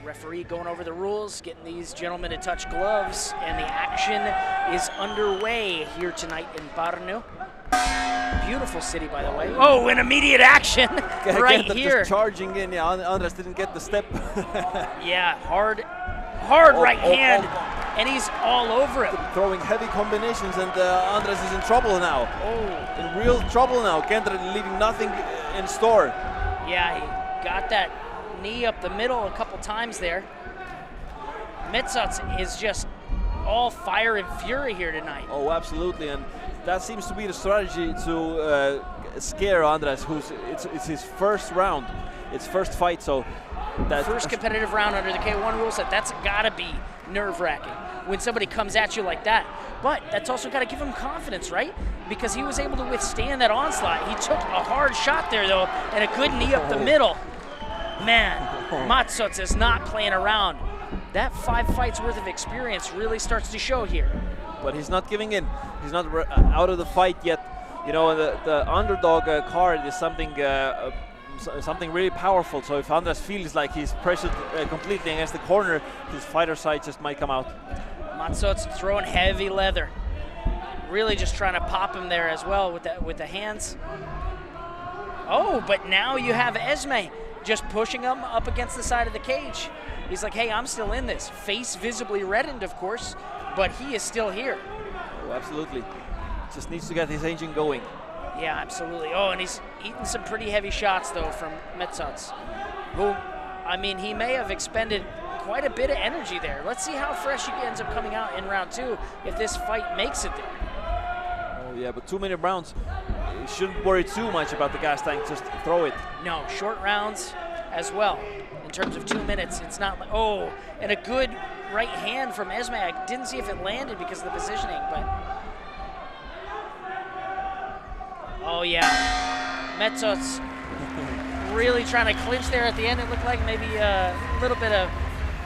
Referee going over the rules, getting these gentlemen to touch gloves, and the action is underway here tonight in Pärnu. Beautiful city, by the way. Oh, an immediate action right here. Just charging in. Yeah, Andres didn't get the step. Yeah, hard right hand, and he's all over it. Throwing heavy combinations, and Andres is in trouble now. Oh, in real trouble now. Kenter leaving nothing in store. Yeah, he got that knee up the middle a couple times there. Metsats is just all fire and fury here tonight. Oh, absolutely, and that seems to be the strategy to scare Andres, it's his first round, it's first fight, so that first competitive round under the K1 rule set. That's got to be nerve-wracking when somebody comes at you like that. But that's also got to give him confidence, right? Because he was able to withstand that onslaught. He took a hard shot there, though, and a good knee up the middle. Man, Metsats is not playing around. That 5 fights worth of experience really starts to show here. But he's not giving in. He's not out of the fight yet. You know, the underdog card is something really powerful. So if Andres feels like he's pressured completely against the corner, his fighter side just might come out. Metsats throwing heavy leather. Really just trying to pop him there as well with the hands. Oh, but now you have Esme just pushing him up against the side of the cage. He's like, hey, I'm still in this. Face visibly reddened, of course, but he is still here. Oh, absolutely. Just needs to get his engine going. Yeah, absolutely. Oh, and he's eating some pretty heavy shots, though, from Metsats, who, I mean, he may have expended quite a bit of energy there. Let's see how fresh he ends up coming out in round 2 if this fight makes it there. Oh, yeah, but 2 minute rounds. You shouldn't worry too much about the gas tank. Just throw it. No, short rounds as well. In terms of 2 minutes, it's not like, oh, and a good right hand from Esme. I didn't see if it landed because of the positioning, but. Oh, yeah. Metsats really trying to clinch there at the end. It looked like maybe a little bit of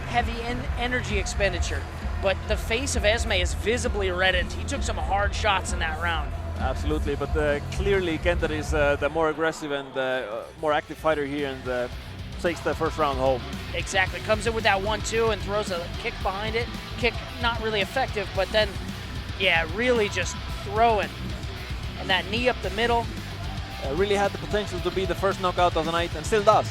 heavy energy expenditure. But the face of Esme is visibly reddened. He took some hard shots in that round. Absolutely, but clearly Kenter is the more aggressive and more active fighter here, and takes the first round home. Exactly. Comes in with that 1-2 and throws a kick behind it. Kick not really effective, but then, yeah, really just throwing. And that knee up the middle. Really had the potential to be the first knockout of the night, and still does.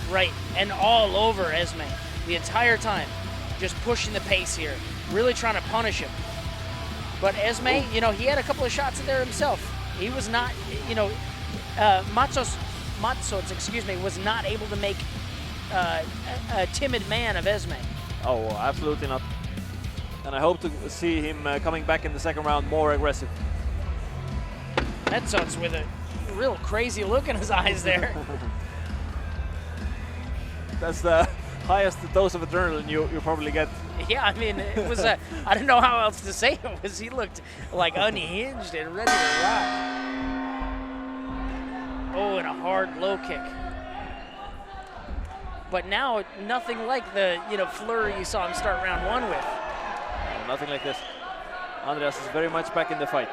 Right, and all over Esme the entire time. Just pushing the pace here. Really trying to punish him. But Esme, you know, he had a couple of shots in there himself. He was not, you know, Metsats, excuse me, was not able to make a timid man of Esme. Oh, absolutely not. And I hope to see him coming back in the second round more aggressive. Metsats with a real crazy look in his eyes there. That's the highest dose of adrenaline you probably get. Yeah, I mean, it was I don't know how else to say it was. He looked like unhinged and ready to rock. Oh, and a hard low kick. But now, nothing like the, you know, flurry you saw him start round 1 with. Nothing like this. Andreas is very much back in the fight.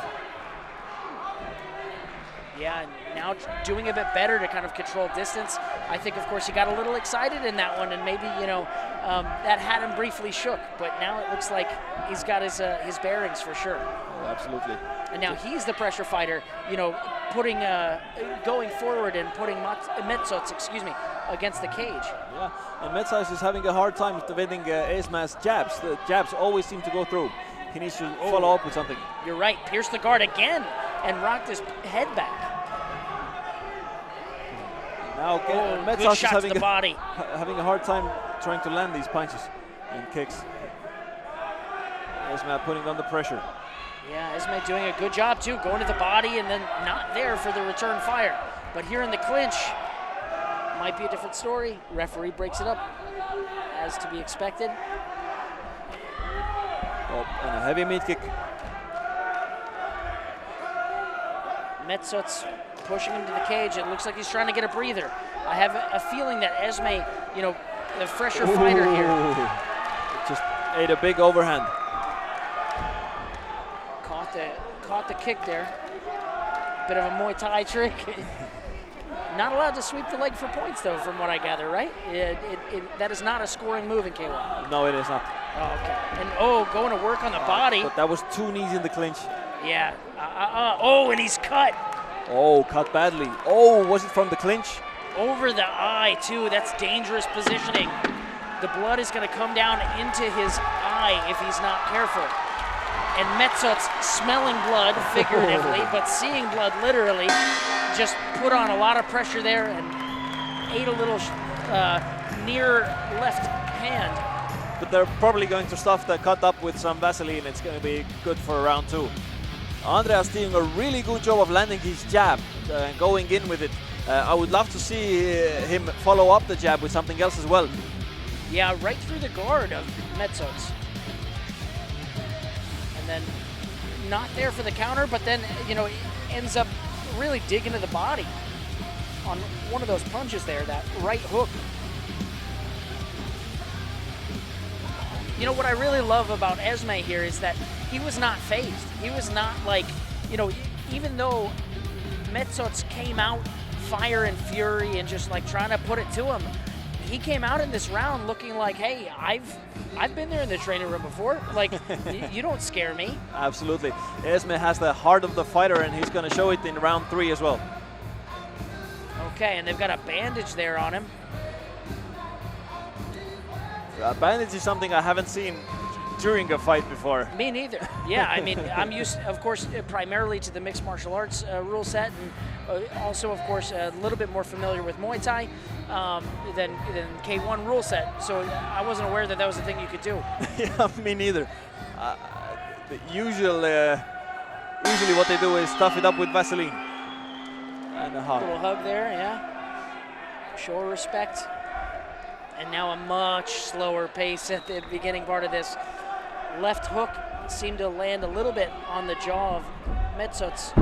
Yeah, and now doing a bit better to kind of control distance. I think, of course, he got a little excited in that one, and maybe, you know, that had him briefly shook. But now it looks like he's got his bearings for sure. Oh, absolutely. And now he's the pressure fighter, you know, putting, going forward and putting Metsats, excuse me, against the cage. Yeah, and Metsats is having a hard time defending Esma's jabs. The jabs always seem to go through. He needs to follow up with something. You're right. Pierced the guard again and rocked his head back. Now good Metsats shot is to the body. having a hard time trying to land these punches and kicks. Esma putting on the pressure. Yeah, Esme doing a good job too, going to the body and then not there for the return fire. But here in the clinch, might be a different story. Referee breaks it up, as to be expected. Oh, and a heavy mid kick. Metsats pushing him to the cage. It looks like he's trying to get a breather. I have a feeling that Esme, you know, the fresher fighter here. Just ate a big overhand. Caught the kick there. Bit of a Muay Thai trick. Not allowed to sweep the leg for points, though, from what I gather, right? That is not a scoring move in K1. No, it is not. Oh, okay. And, going to work on the body. But that was 2 knees in the clinch. Yeah. And he's cut. Oh, cut badly. Oh, was it from the clinch? Over the eye, too. That's dangerous positioning. The blood is going to come down into his eye if he's not careful. And Metsots smelling blood figuratively, but seeing blood literally, just put on a lot of pressure there and ate a little near left hand. But they're probably going to stuff the cut up with some Vaseline. It's going to be good for round 2. Andreas doing a really good job of landing his jab and going in with it. I would love to see him follow up the jab with something else as well. Yeah, right through the guard of Metsots. And then not there for the counter, but then, ends up really digging to the body on one of those punches there, that right hook. What I really love about Esme here is that he was not phased. He was not like, even though Metsots came out fire and fury and just like trying to put it to him, he came out in this round looking like, hey, I've been there in the training room before. Like, you don't scare me. Absolutely. Esme has the heart of the fighter, and he's going to show it in round 3 as well. Okay, and they've got a bandage there on him. A bandage is something I haven't seen during a fight before. Me neither. Yeah, I mean, I'm used, of course, primarily to the mixed martial arts rule set, and also, of course, a little bit more familiar with Muay Thai than K1 rule set. So I wasn't aware that was a thing you could do. Yeah, me neither. Usually what they do is stuff it up with Vaseline. And a hug. Little hug there, yeah. Show respect. And now a much slower pace at the beginning part of this. Left hook seemed to land a little bit on the jaw of Metsots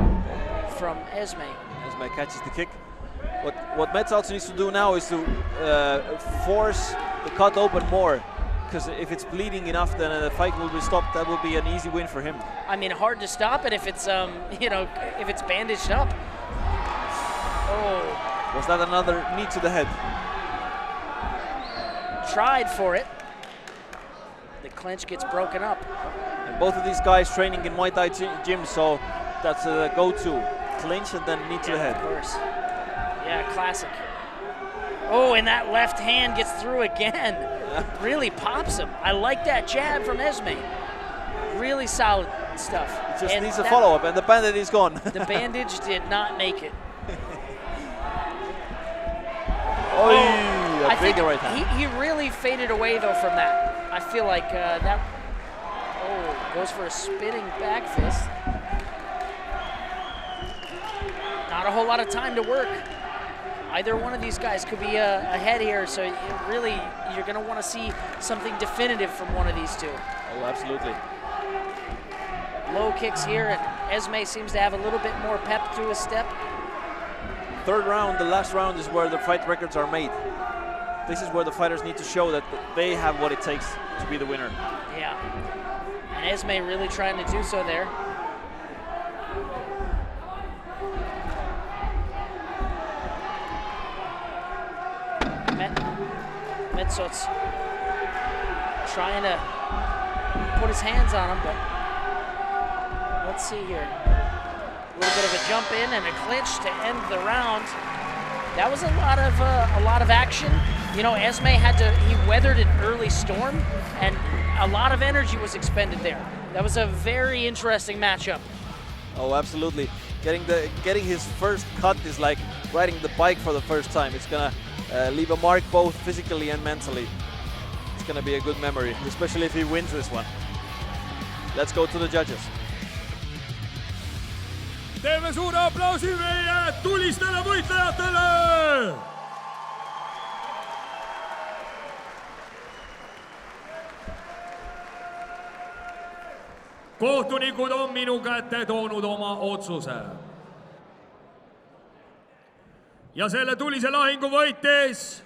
from Esme. Esme catches the kick. What Metsots needs to do now is to force the cut open more, because if it's bleeding enough, then the fight will be stopped. That will be an easy win for him. I mean, hard to stop it if it's if it's bandaged up. Oh. Was that another knee to the head? Tried for it. The clinch gets broken up. And both of these guys training in Muay Thai gym, so that's a go-to. Clinch and then knee to the head. Of course. Yeah, classic. Oh, and that left hand gets through again. Really pops him. I like that jab from Esme. Really solid stuff. It just needs a follow-up, and the bandage is gone. The bandage did not make it. I think right he really faded away, though, from that. I feel like that... Oh, goes for a spinning back fist. Not a whole lot of time to work. Either one of these guys could be ahead here, so really you're going to want to see something definitive from one of these two. Oh, absolutely. Low kicks here, and Esme seems to have a little bit more pep to his step. Third round, the last round, is where the fight records are made. This is where the fighters need to show that they have what it takes to be the winner. Yeah, and Esme really trying to do so there. Metsots trying to put his hands on him, but let's see here. A little bit of a jump in and a clinch to end the round. That was a lot of action. Esme he weathered an early storm, and a lot of energy was expended there. That was a very interesting matchup. Oh, absolutely. Getting his first cut is like riding the bike for the first time. It's gonna leave a mark both physically and mentally. It's gonna be a good memory, especially if he wins this one. Let's go to the judges. Teeme suure aplausi meie tulistele võitlejatele! Kohtunikud on minu kätte toonud oma otsuse. Ja selle tulise lahingu võitis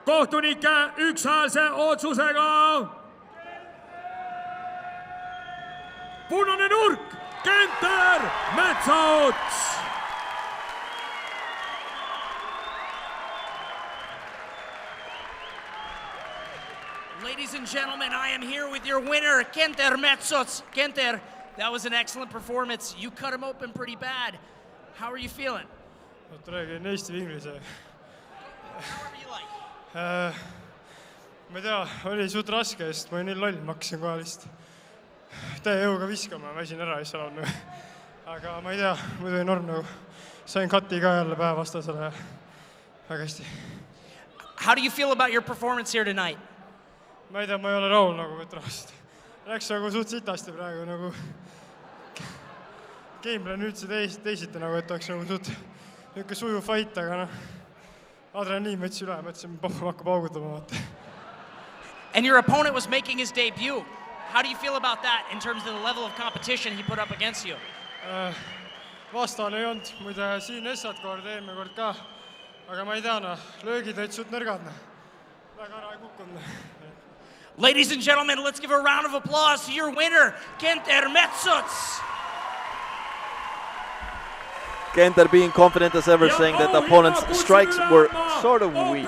kohtunike ükshäälse otsusega punane nurk Kenter Metsots! Ladies and gentlemen, I am here with your winner, Kenter Metsots. Kenter, that was an excellent performance. You cut him open pretty bad. How are you feeling? Oot, räägin eesti või inglise. However you like. Ma ei tea, oli suht raske, sest ma olin nii loll, ma hakkasin kohe lihtsalt täie jõuga viskama, väsin ära ja seal on. Aga ma ei tea, muidu ei norm nagu. Sain kati ka jälle päev vastasele. Väga hästi. How do you feel about your performance here tonight? Ma ei tea, ma ei ole rahul nagu võtravast. Läks nagu suht sitasti praegu nagu gameplan üldse teisiti nagu, et oleks nagu suht niisugune suju fight, aga noh, adrenaliin võttis üle, mõtlesin, hakkab augutama vaata. And your opponent was making his debut. How do you feel about that in terms of the level of competition he put up against you? Vastaan ei olnud, muide siin Essat kord, eelmine kord ka, aga ma ei tea, löögid olid suht nõrgad. Väga ära ei kukkunud. Ladies and gentlemen, let's give a round of applause to your winner, Kenter Metsots. Kenter being confident as ever, saying that the opponent's strikes were sort of weak.